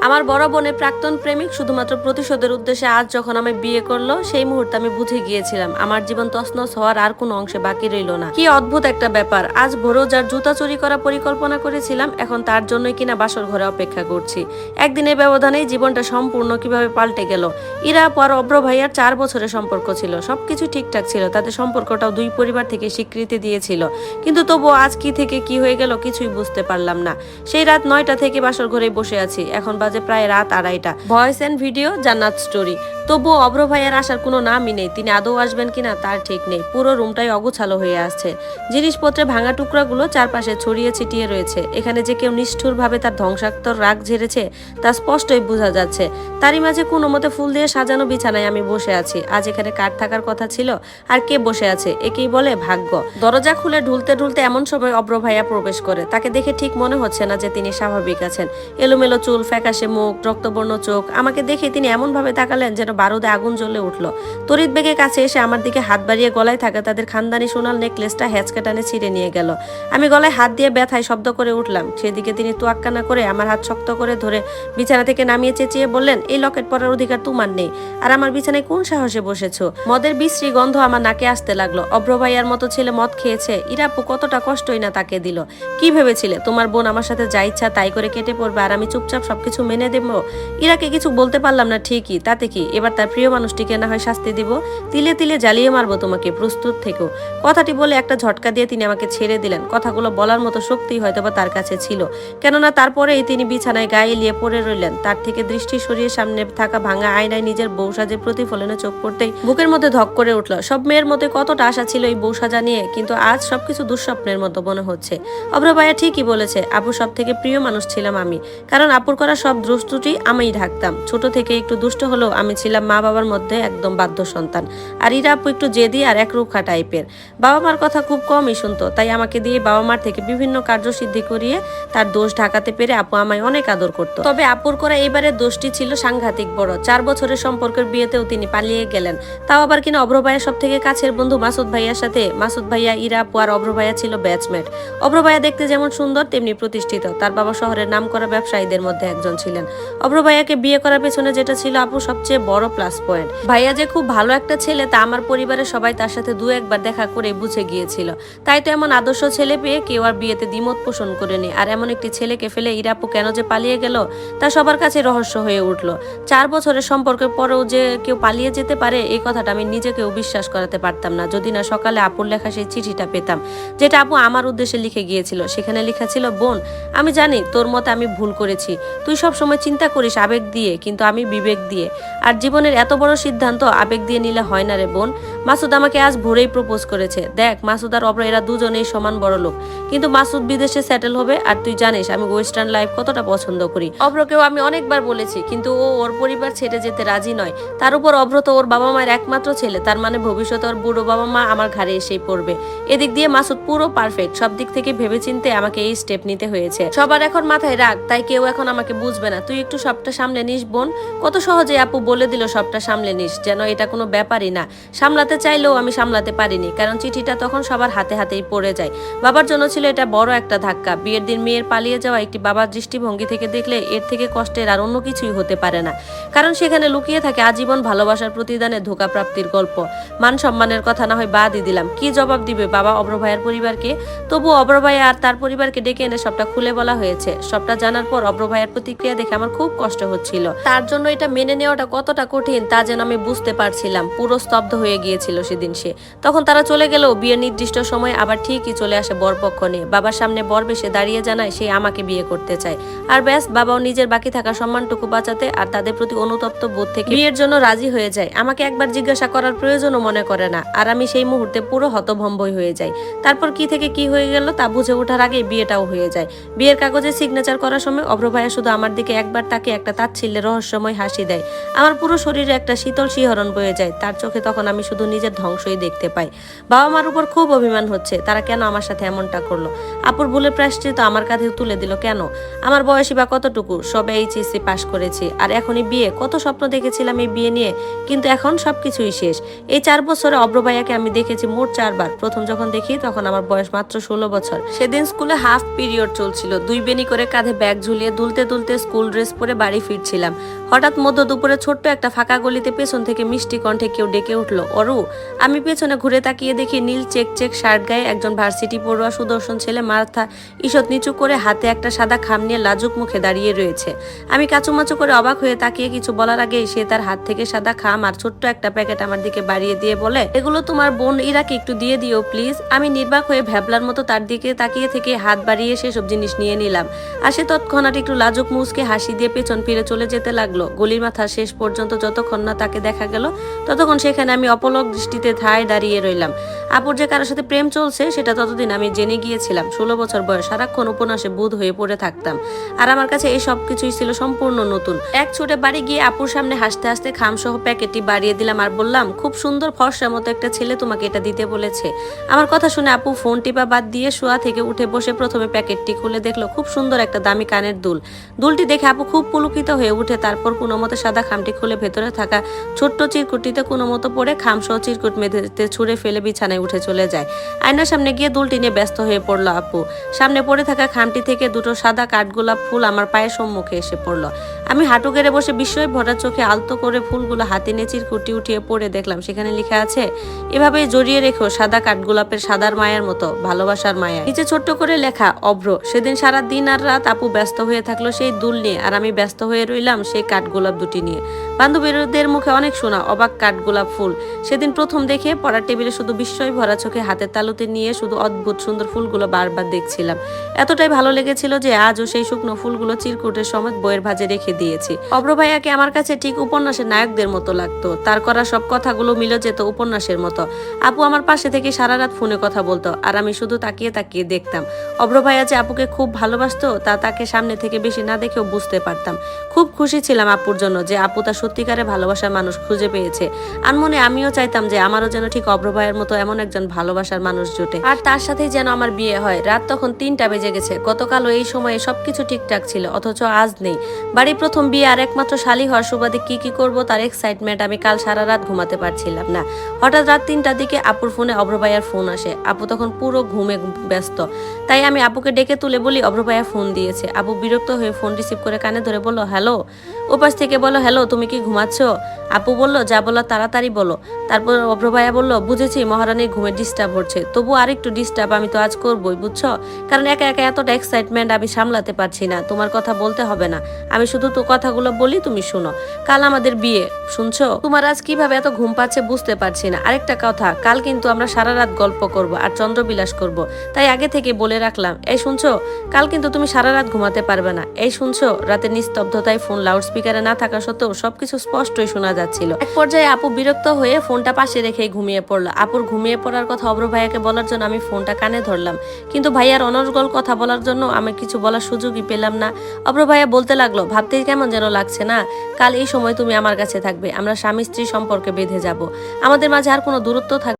আমার বড় বোনের প্রাক্তন প্রেমিক শুধুমাত্র প্রতিশোধের উদ্দেশ্যে আজ যখন আমি বিয়ে করলো সেই মুহূর্তে আমি বুঝে গিয়েছিলাম আমার জীবন তছনছ হওয়ার আর কোনো অংশে বাকি রইল না। কি অদ্ভুত একটা ব্যাপার, আজ ভোরেও যার জুতা চুরি করা পরিকল্পনা করেছিলাম এখন তার জন্যই কিনা বাসর ঘরে অপেক্ষা করছি। একদিনের ব্যবধানেই জীবনটা সম্পূর্ণ কিভাবে পাল্টে গেল। ইরা আর অব্র ভাইয়ার 4 বছরের সম্পর্ক ছিল, সবকিছু ঠিকঠাক ছিল, তাদের সম্পর্কটাও দুই পরিবার থেকে স্বীকৃতি দিয়েছিল, কিন্তু তবুও আজ কি থেকে কি হয়ে গেল কিছুই বুঝতে পারলাম না। সেই রাত 9টা থেকে বাসর ঘরে বসে আছি, এখন বাজে প্রায় রাত 2:30। ভয়েস এন্ড ভিডিও জান্নাত স্টোরি। তবুও অব্র ভাইয়ার আসার কোনো নামই নেই, তিনি আদৌ আসবেন কিনা তার ঠিক নেই। পুরো রুমটাই অগোছালো হয়ে আসছে, জিনিসপত্রে ভাঙা টুকরাগুলো চারপাশে ছড়িয়ে ছিটিয়ে রয়েছে। এখানে যে কেউ নিষ্ঠুরভাবে তার ধ্বংসাত্মক রাগ ঝেড়েছে তা স্পষ্টই বোঝা যাচ্ছে। তারই মাঝে কোনো মতে ফুল দিয়ে সাজানো বিছানায় আমি বসে আছি। আজ এখানে কার থাকার কথা ছিল, আর কে বসে আছে, একেই বলে ভাগ্য। দরজা খুলে ঢুলতে ঢুলতে এমন সময় অব্র ভাইয়া প্রবেশ করে। তাকে দেখে ঠিক মনে হচ্ছে না যে তিনি স্বাভাবিক আছেন। এলোমেলো চুল, ফ্যাকাশে মুখ, রক্তবর্ণ চোখ। আমাকে দেখে তিনি এমন ভাবে তাকালেন যেন বারুদে আগুন জ্বলে উঠলো। তড়িৎ বেগে কাছে এসে আমার দিকে হাত বাড়িয়ে গলায় থাকা তাদের খানদানি সোনার নেকলেসটা হ্যাচকা টানে ছিঁড়ে নিয়ে গেল। আমি গলায় হাত দিয়ে ব্যথায় শব্দ করে উঠলাম। সেদিকে তিনি তোয়াক্কা না করে আমার হাত শক্ত করে ধরে বিছানা থেকে নামিয়ে চেঁচিয়ে বললেন, এই লকেট পরার অধিকার তোমার নেই, আর আমার বিছানায় কোন সাহসে বসেছো? মদের বিশ্রী গন্ধ আমার নাকে আসতে লাগলো। অব্র ভাইয়ার মতো ছেলে মদ খেয়েছে, ইরাপু কতটা কষ্টই না তাকে দিল। কি ভেবেছিলে তোমার বোন আমার সাথে যা ইচ্ছা তাই করে কেটে পড়বে আর আমি চুপচাপ সবকিছু মেনে দেবো? ইরাকে কিছু বলতে পারলাম না ঠিকই, তাতে কি, এবার তার প্রিয় মানুষটিকে না হয় শাস্তি দিব, তিলে তিলে জ্বালিয়ে মারবো তোমাকে, প্রস্তুত থেকো। কথাটি বলে একটা ঝটকা দিয়ে তিনি আমাকে ছেড়ে দিলেন। কথাগুলো বলার মতো শক্তি হয়তোবা তার কাছে ছিল, কেননা তারপরেই তিনি বিছানায় গায়ে লিয়ে পড়ে রইলেন। তার থেকে দৃষ্টি সরিয়ে সামনে থাকা ভাঙা আয়নায় নিজের বউ সাজে প্রতিফলনে চোখ পড়তেই বুকের মধ্যে ধক করে উঠল। সব মেয়ের মধ্যে কতটা আশা ছিল এই বউ সাজা নিয়ে, কিন্তু আজ সবকিছু দুঃস্বপ্নের মতো মনে হচ্ছে। অব্র ভাইয়া ঠিকই বলেছে, আপুর সব থেকে প্রিয় মানুষ ছিলাম আমি, কারণ আপুর করা সব দুষ্টুটি আমিই ঢাকতাম। ছোট থেকে একটু দুষ্ট হলেও আমি ছিলাম মা বাবার মধ্যে একদম বাধ্য সন্তান, আর ইরা আপু একটু জেদি আর একরুখা টাইপের। বাবা মার কথা খুব কমই শুনতো, তাই আমাকে দিয়ে বাবা মার থেকে বিভিন্ন কার্যসিদ্ধি করিয়ে তার দোষ ঢাকাতে পেরে আপু আমায় অনেক আদর করতো। তবে আপুর করা এবারের দোষটি ছিল সাংঘাতিক বড়। 4 বছরের সম্পর্কের বিয়েতেও তিনি পালিয়ে গেলেন, তাও আবার কিনা অব্র ভাইয়া সব থেকে কাছের বন্ধু মাসুদ ভাইয়ার সাথে। মাসুদ ভাইয়া, ইরা আপু আর অব্র ভাইয়া ছিল ব্যাচমেট। অব্র ভাইয়া দেখতে যেমন সুন্দর তেমনি প্রতিষ্ঠিত, তার বাবা শহরের নামকরা ব্যবসায়ীদের মধ্যে একজন ছিলেন। অব্র ভাইয়াকে বিয়ে করার পেছনে যেটা ছিল আপু সবচেয়ে বড় প্লাস পয়েন্ট, ভাইয়া যে খুব ভালো একটা ছেলে তা আমার পরিবারের সবাই তার সাথে 2-1 বার দেখা করে বুঝে গিয়েছিল। তাই তো এমন আদর্শ ছেলে পেয়ে কেউ আর বিয়েতে দ্বিমত পোষণ করেনি। আর এমন একটি ছেলেকে ফেলে ইরাপু কেন যে পালিয়ে গেল তা সবার কাছে রহস্য হয়ে উঠলো। 4 বছরের সম্পর্কের পরেও যে কেউ পালিয়ে যেতে পারে এই কথাটা আমি নিজেকেও বিশ্বাস করাতে পারতাম না, যদি না সকালে আপুর লেখা সেই চিঠিটা পেতাম যেটা আপু আমার উদ্দেশ্যে লিখে গিয়েছিল। সেখানে লেখা ছিল, বোন আমি জানি তোর মতে আমি ভুল করেছি, তুই সব সময় চিন্তা করিস আবেগ দিয়ে, কিন্তু আমি বিবেক দিয়ে। আর জীবনের এত বড় সিদ্ধান্ত আবেগ দিয়ে নিলে হয় না রে বোন। মাসুদ আমাকে আজ ভোরেই প্রপোজ করেছে। দেখ মাসুদ আর অব্র এরা দুজনেই সমান বড় লোক, কিন্তু মাসুদ বিদেশে সেটেল হবে, আর তুই জানিস আমি ওয়েস্টার্ন লাইফ কতটা পছন্দ করি। অব্রকেও আমি অনেকবার বলেছি, কিন্তু ও ওর পরিবার ছেড়ে যেতে রাজি নয়। তার উপর অব্র তো ওর বাবা মায়ের একমাত্র ছেলে, তার মানে ভবিষ্যতে ওর বুড়ো বাবা মা আমার ঘাড়ে এসেই পড়বে। এদিক দিয়ে মাসুদ পুরো পারফেক্ট, সব দিক থেকে ভেবেচিন্তে আমাকে এই স্টেপ নিতে হয়েছে। সবার এখন মাথায় রাগ, তাই কেউ এখন আমাকে বুঝবে না। তুই একটু সবটা সামলে নিস বোন। কত সহজে আপু বলে দিল সবটা সামলে নিস, যেন এটা কোনো ব্যাপারই না। সামলাতে চাইলেও আমি সামলাতে পারিনি, কারণ চিঠিটা তখন সবার হাতে হাতেই পড়ে যায়। বাবার জন্য ছিল এটা বড় একটা ধাক্কা। বিয়ের দিন মেয়ের পালিয়ে যাওয়া একটি বাবার দৃষ্টিভঙ্গি থেকে দেখলে এর থেকে কষ্টের আর অন্য কিছুই হতে পারে না, কারণ সেখানে লুকিয়ে থাকে আজীবন ভালোবাসার প্রতিদানে ধোঁকা প্রাপ্তির গল্প। মান সম্মানের কথা না হয় বাদই দিলাম, কি জবাব দিবে বাবা অব্র ভাইয়ের পরিবারকে? তবু অব্র ভাইয়া আর তার পরিবারকে ডেকে এনে সবটা খুলে বলা হয়েছে। সবটা জানার পর অব্র ভাইয়ের প্রতিক্রিয়া দেখে আমার খুব কষ্ট হচ্ছিল। তার জন্য এটা মেনে নেওয়াটা কতটা কঠিন তা যেন আমি বুঝতে পারছিলাম। পুরো স্তব্ধ হয়ে গিয়েছিল সেদিন সে। তখন তারা চলে গেলেও বিয়ের নির্দিষ্ট সময় আবার ঠিকই চলে আসে বরপক্ষ নিয়ে। বাবার সামনে বর বেশে দাঁড়িয়ে জানায় সে আমাকে বিয়ে করতে চায়। আর ব্যাস, বাবাও নিজের বাকি থাকা সম্মানটুকু বাঁচাতে আর তাদের প্রতি অনুতপ্ত বোধ থেকে বিয়ের জন্য রাজি হয়ে যায়। আমাকে একবার জিজ্ঞাসা করার প্রয়োজনও মনে করে না, আর আমি সেই মুহূর্তে পুরো হতভম্বই হয়ে যাই। তারপর কি থেকে কি হয়ে গেল তা বুঝে ওঠার আগে বিয়েটাও হয়ে যায়। বিয়ের কাগজে সিগনেচার করার সময় অব্র ভাইয়া শুধু আমার দিকে একবার তাকে একটা তাচ্ছিল্যে রহস্যময় হাসি দেয়। আমার পুরো শরীরে একটা শীতল শিহরণ বয়ে যায়। তার চোখে তখন আমি শুধু নিজের ধ্বংসই দেখতে পাই। বাবা মার উপর খুব অভিমান হচ্ছে, তারা কেন আমার সাথে এমনটা করলো? আপুর ভুলের প্রায়শ্চিত্ত আমার কাঁধে তুলে দিল কেন? আমার বয়সী বা কতটুকু, সবে এইচএসসি পাশ করেছি, আর এখনই বিয়ে। কত স্বপ্ন দেখেছিলাম এই বিয়ে নিয়ে, কিন্তু এখন সবকিছুই শেষ। এই 4 বছরে অব্র ভাইয়াকে আমি দেখেছি মোট 4 বার। প্রথম যখন দেখি তখন আমার বয়স মাত্র 16 বছর। সেদিন স্কুলে হাফ পিরিয়ড চলছিল। 2 বেনি করে কাঁধে ব্যাগ ঝুলিয়ে দুলতে দুলতে স্কুল স্কুল ড্রেস পরে বাড়ি ফিরছিলাম। হঠাৎ মধ্য দুপুরে ছোট্ট একটা ফাঁকা গলিতে পেছন থেকে মিষ্টি কণ্ঠে কেউ ডেকে উঠলো, অরু। আমি পেছনে ঘুরে তাকিয়ে দেখি নীল চেক শার্ট গায়ে একজন ভার্সিটি পড়ুয়া সুদর্শন ছেলে মাথা ঈষৎ নিচু করে হাতে একটা সাদা খাম নিয়ে লাজুক মুখে দাঁড়িয়ে রয়েছে। আমি কাচুমাচু করে অবাক হয়ে তাকিয়ে কিছু বলার আগেই সে তার হাত থেকে সাদা খাম আর ছোট্ট একটা প্যাকেট আমার দিকে বাড়িয়ে দিয়ে বলে, এগুলো তোমার বোন ইরাকে একটু দিয়ে দিও প্লিজ। আমি নির্বাক হয়ে ভ্যাবলার মতো তার দিকে তাকিয়ে থেকে হাত বাড়িয়ে সেসব জিনিস নিয়ে নিলাম। আর সে তৎক্ষণাৎ একটু লাজুক মুচকে হাসি দিয়ে পেছন ফিরে চলে যেতে লাগলো। গলির মাথার শেষ পর্যন্ত যতক্ষণ না তাকে দেখা গেল ততক্ষণ সেখানে আমি অপলক দৃষ্টিতে ঠায় দাঁড়িয়ে রইলাম। আপুর যে কারোর সাথে প্রেম চলছে সেটা ততদিন আমি জেনে গিয়েছিলাম। 16 বছর বয়স, সারাক্ষণ উপন্যাসে বুঁদ হয়ে পড়ে থাকতাম। আর আমার কাছে এই সব কিছুই ছিল সম্পূর্ণ নতুন। এক ছুটে বাড়ি গিয়ে আপুর সামনে হাসতে হাসতে খামসহ প্যাকেটটি বাড়িয়ে দিলাম আর বললাম, খুব সুন্দর ফর্সার মতো একটা ছেলে তোমাকে এটা দিতে বলেছে। আমার কথা শুনে আপু ফোন টিপা বাদ দিয়ে শোয়া থেকে উঠে বসে প্রথমে প্যাকেটটি খুলে দেখলো খুব সুন্দর একটা দামি কানের দুলটি দেখে আপু খুব পুলকিত হয়ে উঠে তারপর কোনো মতে সাদা খামটি খুলে ভেতরে থাকা ছোট্ট চিরকুটিতে কোনো মতো পড়ে খামসহ চিরকুট মেঝেতে ছুঁড়ে ফেলে বিছানায় উঠে চলে যায়। আয়নার সামনে গিয়ে দুলটি নিয়ে ব্যস্ত হয়ে পড়লো আপু। সামনে পড়ে থাকা খামটি থেকে দুটো সাদা কাঠগোলাপ ফুল আমার পায়ের সম্মুখে এসে পড়লো। আমি হাঁটু গেড়ে বসে বিস্ময় ভরা চোখে আলতো করে ফুলগুলো হাতে নিয়ে চিরকুটি উঠিয়ে পড়ে দেখলাম সেখানে লেখা আছে, এভাবে জড়িয়ে রেখো সাদা কাঠগোলাপের সাদার মায়ার মতো, ভালোবাসার মায়া। নিচে ছোট্ট করে লেখা, অভ্র। সেদিন সারা দিন আর রাত আপু ব্যস্ত হয়ে থাকলো সেই দুল নিয়ে, আর আমি ব্যস্ত হয়ে রইলাম সেই কাঠগোলাপ দুটি নিয়ে। বান্ধবীদের মুখে অনেক শোনা অবাক কাঠগোলাপ ফুল সেদিন প্রথম দেখে পড়ার টেবিলে শুধু বিস্ময় ভরা চোখে হাতের তালুতে নিয়ে শুধু অদ্ভুত সুন্দর ফুলগুলো বারবার দেখছিলাম। এতটাই ভালো লেগেছিল যে আজও সেই শুকনো ফুলগুলো চিরকুটের সমেত বইয়ের ভাঁজে রেখে দিয়েছি। অভ্র ভাইয়াকে আমার কাছে ঠিক উপন্যাসের নায়কদের মতো লাগতো। তার করা সব কথাগুলো মিলে যেত উপন্যাসের মতো। আপু আমার পাশে থেকে সারা রাত ফোনে কথা বলতো আর আমি শুধু তাকিয়ে তাকিয়ে দেখতাম। অভ্র ভাইয়া যে আপুকে খুব ভালোবাসতো তা তাকে সামনে থেকে বেশি না দেখেও বুঝতে পারতাম। খুব খুশি ছিলাম আপুর জন্য যে আপু তার সত্যিকারে ভালোবাসার মানুষ খুঁজে পেয়েছে। আনমনে আমিও চাইতাম যে আমারও যেন ঠিক অভ্র ভাইয়ের মতো এমন একজন ভালোবাসার মানুষ জোটে, আর তার সাথেই যেন আমার বিয়ে হয়। রাত তখন 3টা বেজে গেছে। গতকালও এই সময়ে সবকিছু ঠিকঠাক ছিল, অথচ আজ নেই। বাড়ির প্রথম বিয়ে আর একমাত্র শালী হওয়ার সুবাদে কি করব তার এক্সাইটমেন্ট আমি কাল সারা রাত ঘুমাতে পারছিলাম না। হঠাৎ রাত 3টার দিকে আপুর ফোনে অভ্র ভাইয়ার ফোন আসে। আপু তখন পুরো ঘুমে ব্যস্ত, তাই আমি আপুকে ডেকে তুলে বলি অভ্র ভাইয়া ফোন দিয়েছে। আপু বিরক্ত হয়ে ফোন রিসিভ করে কানে ধরে বলল, হ্যালো। ওপাশ থেকে বলো, হ্যালো, তুমি কি ঘুমাচ্ছ? আপু বলল, যা বলো তাড়াতাড়ি বলো। তারপর অভ্র ভাইয়া বলল, বুঝেছি মহারানীর ঘুমে ডিস্টার্ব হচ্ছে, তবু আরেকটু ডিস্টার্ব আমি তো আজ করবোই, বুঝছো? কারণ একা একা এতটা এক্সাইটমেন্ট আমি সামলাতে পারছি না। তোমার কথা বলতে হবে না, আমি শুধু তো কথাগুলো বলি, তুমি শুনো। কাল আমাদের বিয়ে, শুনছো? তোমার আজ কিভাবে এত ঘুম পাচ্ছে বুঝতে পারছি না। আরেকটা কথা, কাল কিন্তু আমরা সারা রাত গল্প করব আর চন্দ্রবিলাস করব, তাই আগে থেকে বলে রাখলাম। এই শুনছো, কাল কিন্তু তুমি সারা রাত ঘুমাতে পারবে না। এই শুনছো? রাতের নিস্তব্ধতায় ফোন লাউড স্পিকারে না থাকা সত্ত্বেও সবকিছু স্পষ্টই শোনা যাচ্ছিল। এক পর্যায়ে আপু বিরক্ত হয়ে ফোনটা পাশে রেখে ঘুমিয়ে পড়লো। আপুর ঘুমিয়ে পড়ার কথা অভ্র ভাইয়াকে বলার জন্য আমি ফোনটা কানে ধরলাম, কিন্তু ভাইয়ার অনর্গল কথা বলার জন্য আমি কিছু বলার সুযোগই পেলাম না। অভ্র ভাইয়া বলতে লাগলো, ভাবতেই কেমন যেন লাগছে না? কাল এই সময় তুমি আমার কাছে থাকবে, আমরা স্বামী স্ত্রী সম্পর্কে বেঁধে যাব, আমাদের মাঝে আর কোনো দূরত্ব থাকবে